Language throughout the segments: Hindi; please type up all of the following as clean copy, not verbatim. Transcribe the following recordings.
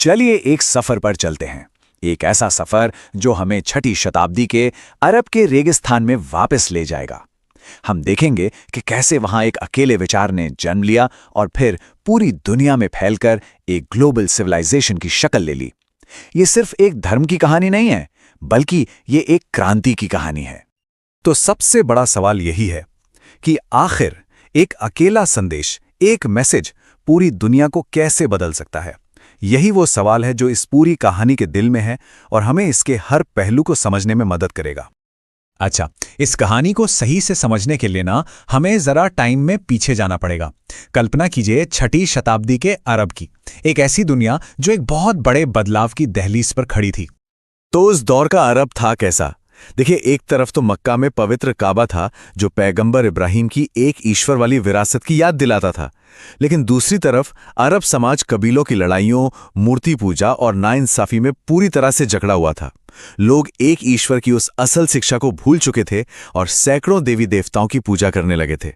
चलिए एक सफर पर चलते हैं। एक ऐसा सफर जो हमें 6ठी शताब्दी के अरब के रेगिस्तान में वापस ले जाएगा। हम देखेंगे कि कैसे वहां एक अकेले विचार ने जन्म लिया और फिर पूरी दुनिया में फैलकर एक ग्लोबल सिविलाइजेशन की शक्ल ले ली। ये सिर्फ एक धर्म की कहानी नहीं है, बल्कि ये एक क्रांति की कहानी है। तो सबसे बड़ा सवाल यही है कि आखिर एक अकेला संदेश, एक मैसेज पूरी दुनिया को कैसे बदल सकता है। यही वो सवाल है जो इस पूरी कहानी के दिल में है और हमें इसके हर पहलू को समझने में मदद करेगा। अच्छा, इस कहानी को सही से समझने के लिए ना हमें जरा टाइम में पीछे जाना पड़ेगा। कल्पना कीजिए 6ठी शताब्दी के अरब की, एक ऐसी दुनिया जो एक बहुत बड़े बदलाव की दहलीज पर खड़ी थी। तो उस दौर का अरब था कैसा? देखिए, एक तरफ तो मक्का में पवित्र काबा था जो पैगंबर इब्राहिम की एक ईश्वर वाली विरासत की याद दिलाता था, लेकिन दूसरी तरफ अरब समाज कबीलों की लड़ाइयों, मूर्ति पूजा और नाइंसाफी में पूरी तरह से जकड़ा हुआ था। लोग एक ईश्वर की उस असल शिक्षा को भूल चुके थे और सैकड़ों देवी देवताओं की पूजा करने लगे थे।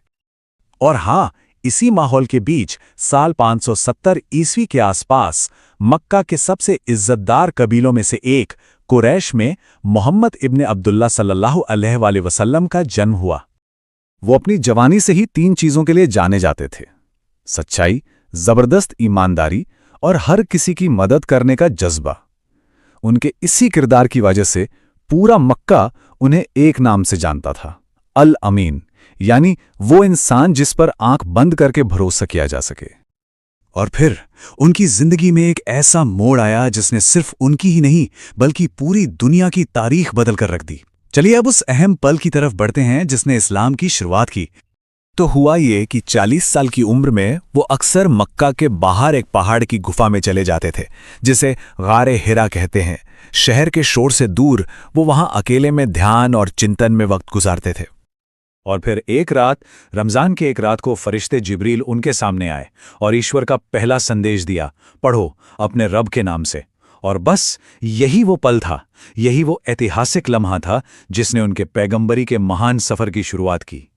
और हाँ, इसी माहौल के बीच साल 570 ईस्वी के आसपास मक्का के सबसे इज्जतदार कबीलों में से एक कुरैश में मोहम्मद इब्न अब्दुल्ला सल्लल्लाहु अलैहि वसल्लम का जन्म हुआ। वो अपनी जवानी से ही 3 चीजों के लिए जाने जाते थे: सच्चाई, जबरदस्त ईमानदारी और हर किसी की मदद करने का जज्बा। उनके इसी किरदार की वजह से पूरा मक्का उन्हें एक नाम से जानता था, अल अमीन, यानी वो इंसान जिस पर आंख बंद करके भरोसा किया जा सके। और फिर उनकी जिंदगी में एक ऐसा मोड़ आया जिसने सिर्फ उनकी ही नहीं बल्कि पूरी दुनिया की तारीख बदल कर रख दी। चलिए अब उस अहम पल की तरफ बढ़ते हैं जिसने इस्लाम की शुरुआत की। तो हुआ ये कि 40 साल की उम्र में वो अक्सर मक्का के बाहर एक पहाड़ की गुफा में चले जाते थे, जिसे गारे हिरा कहते हैं। शहर के शोर से दूर वो वहां अकेले में ध्यान और चिंतन में वक्त गुजारते थे। और फिर एक रात, रमजान की एक रात को फरिश्ते जिब्रील उनके सामने आए और ईश्वर का पहला संदेश दिया, पढ़ो अपने रब के नाम से। और बस यही वो पल था, यही वो ऐतिहासिक लम्हा था जिसने उनके पैगंबरी के महान सफर की शुरुआत की।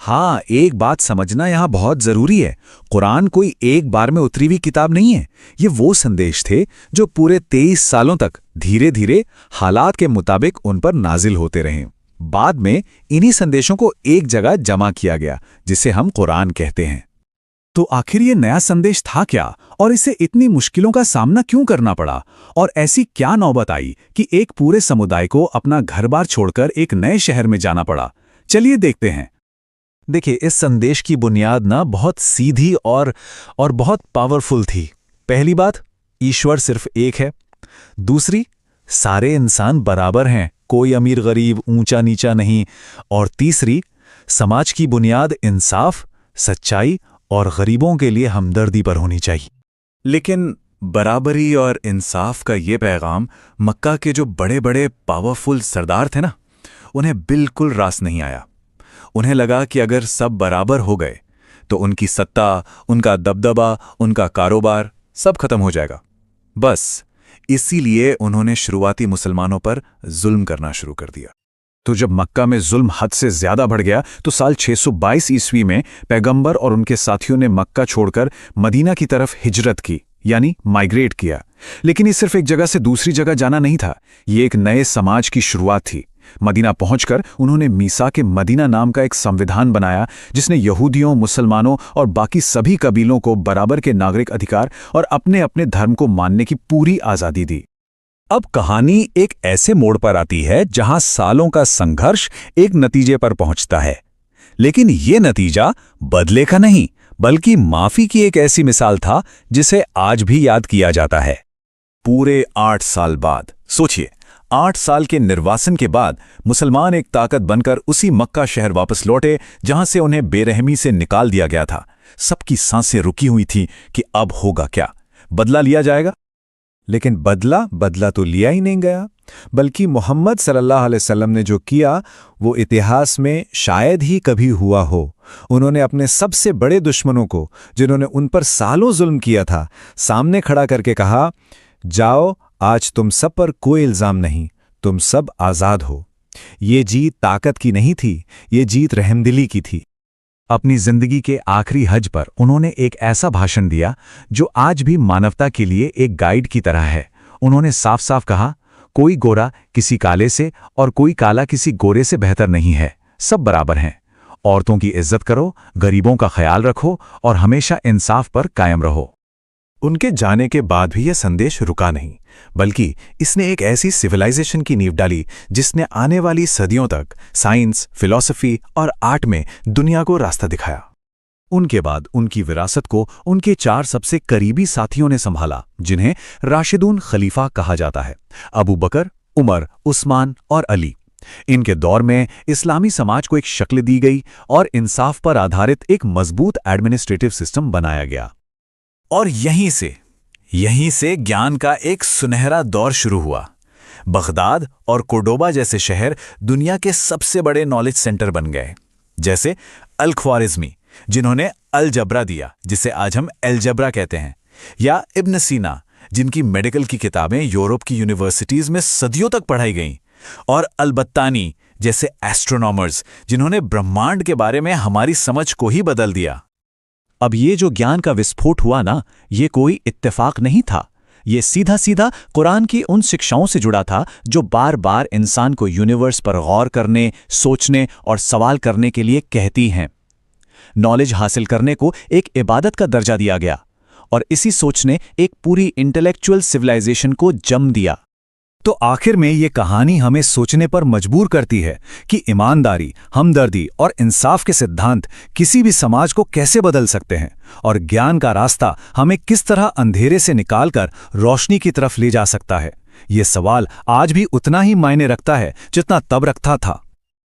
हाँ, एक बात समझना यहां बहुत जरूरी है। कुरान कोई एक बार में उतरी हुई किताब नहीं है। ये वो संदेश थे जो पूरे 23 सालों तक धीरे धीरे हालात के मुताबिक उन पर नाजिल होते रहे। बाद में इन्हीं संदेशों को एक जगह जमा किया गया, जिसे हम कुरान कहते हैं। तो आखिर ये नया संदेश था क्या, और इसे इतनी मुश्किलों का सामना क्यों करना पड़ा, और ऐसी क्या नौबत आई कि एक पूरे समुदाय को अपना घर-बार छोड़कर एक नए शहर में जाना पड़ा? चलिए देखते हैं। देखिए, इस संदेश की बुनियाद ना बहुत सीधी और बहुत पावरफुल थी। पहली बात, ईश्वर सिर्फ एक है। दूसरी, सारे इंसान बराबर हैं, कोई अमीर गरीब ऊंचा नीचा नहीं। और तीसरी, समाज की बुनियाद इंसाफ, सच्चाई और गरीबों के लिए हमदर्दी पर होनी चाहिए। लेकिन बराबरी और इंसाफ का ये पैगाम मक्का के जो बड़े बड़े पावरफुल सरदार थे ना, उन्हें बिल्कुल रास नहीं आया। उन्हें लगा कि अगर सब बराबर हो गए तो उनकी सत्ता, उनका दबदबा, उनका कारोबार सब खत्म हो जाएगा। बस इसीलिए उन्होंने शुरुआती मुसलमानों पर जुल्म करना शुरू कर दिया। तो जब मक्का में जुल्म हद से ज्यादा बढ़ गया तो साल 622 ईस्वी में पैगंबर और उनके साथियों ने मक्का छोड़कर मदीना की तरफ हिजरत की, यानी माइग्रेट किया। लेकिन ये सिर्फ एक जगह से दूसरी जगह जाना नहीं था, ये एक नए समाज की शुरुआत थी। मदीना पहुंचकर उन्होंने मीसा के मदीना नाम का एक संविधान बनाया, जिसने यहूदियों, मुसलमानों और बाकी सभी कबीलों को बराबर के नागरिक अधिकार और अपने अपने धर्म को मानने की पूरी आजादी दी। अब कहानी एक ऐसे मोड़ पर आती है जहां सालों का संघर्ष एक नतीजे पर पहुंचता है। लेकिन यह नतीजा बदले का नहीं, बल्कि माफी की एक ऐसी मिसाल था जिसे आज भी याद किया जाता है। पूरे 8 साल बाद, सोचिए, 8 साल के निर्वासन के बाद मुसलमान एक ताकत बनकर उसी मक्का शहर वापस लौटे जहां से उन्हें बेरहमी से निकाल दिया गया था। सबकी सांसें रुकी हुई थी कि अब होगा क्या, बदला लिया जाएगा। लेकिन बदला तो लिया ही नहीं गया, बल्कि मोहम्मद सल्लल्लाहु अलैहि वसल्लम ने जो किया वो इतिहास में शायद ही कभी हुआ हो। उन्होंने अपने सबसे बड़े दुश्मनों को, जिन्होंने उन पर सालों जुल्म किया था, सामने खड़ा करके कहा, जाओ, आज तुम सब पर कोई इल्जाम नहीं, तुम सब आजाद हो। ये जीत ताकत की नहीं थी, ये जीत रहमदिली की थी। अपनी जिंदगी के आखिरी हज पर उन्होंने एक ऐसा भाषण दिया जो आज भी मानवता के लिए एक गाइड की तरह है। उन्होंने साफ साफ कहा, कोई गोरा किसी काले से और कोई काला किसी गोरे से बेहतर नहीं है, सब बराबर हैं। औरतों की इज्जत करो, गरीबों का ख्याल रखो और हमेशा इंसाफ पर कायम रहो। उनके जाने के बाद भी यह संदेश रुका नहीं, बल्कि इसने एक ऐसी सिविलाइजेशन की नींव डाली जिसने आने वाली सदियों तक साइंस, फिलॉसफी और आर्ट में दुनिया को रास्ता दिखाया। उनके बाद उनकी विरासत को उनके 4 सबसे करीबी साथियों ने संभाला, जिन्हें राशिदून खलीफा कहा जाता है: अबू बकर, उमर, उस्मान और अली। इनके दौर में इस्लामी समाज को एक शक्ल दी गई और इंसाफ पर आधारित एक मजबूत एडमिनिस्ट्रेटिव सिस्टम बनाया गया। और यहीं से ज्ञान का एक सुनहरा दौर शुरू हुआ। बगदाद और कोर्डोबा जैसे शहर दुनिया के सबसे बड़े नॉलेज सेंटर बन गए, जैसे अल-ख्वारिज़मी, जिन्होंने अलजबरा दिया, जिसे आज हम अलजबरा कहते हैं, या इब्न सीना, जिनकी मेडिकल की किताबें यूरोप की यूनिवर्सिटीज में सदियों तक पढ़ाई गईं, और अल-बत्तानी जैसे एस्ट्रोनॉमर्स, जिन्होंने ब्रह्मांड के बारे में हमारी समझ को ही बदल दिया। अब ये जो ज्ञान का विस्फोट हुआ ना, ये कोई इत्तेफाक नहीं था। ये सीधा सीधा कुरान की उन शिक्षाओं से जुड़ा था जो बार बार इंसान को यूनिवर्स पर गौर करने, सोचने और सवाल करने के लिए कहती हैं। नॉलेज हासिल करने को एक इबादत का दर्जा दिया गया और इसी सोच ने एक पूरी इंटेलेक्चुअल सिविलाइजेशन को जन्म दिया। तो आखिर में ये कहानी हमें सोचने पर मजबूर करती है कि ईमानदारी, हमदर्दी और इंसाफ के सिद्धांत किसी भी समाज को कैसे बदल सकते हैं, और ज्ञान का रास्ता हमें किस तरह अंधेरे से निकालकर रोशनी की तरफ ले जा सकता है। ये सवाल आज भी उतना ही मायने रखता है जितना तब रखता था।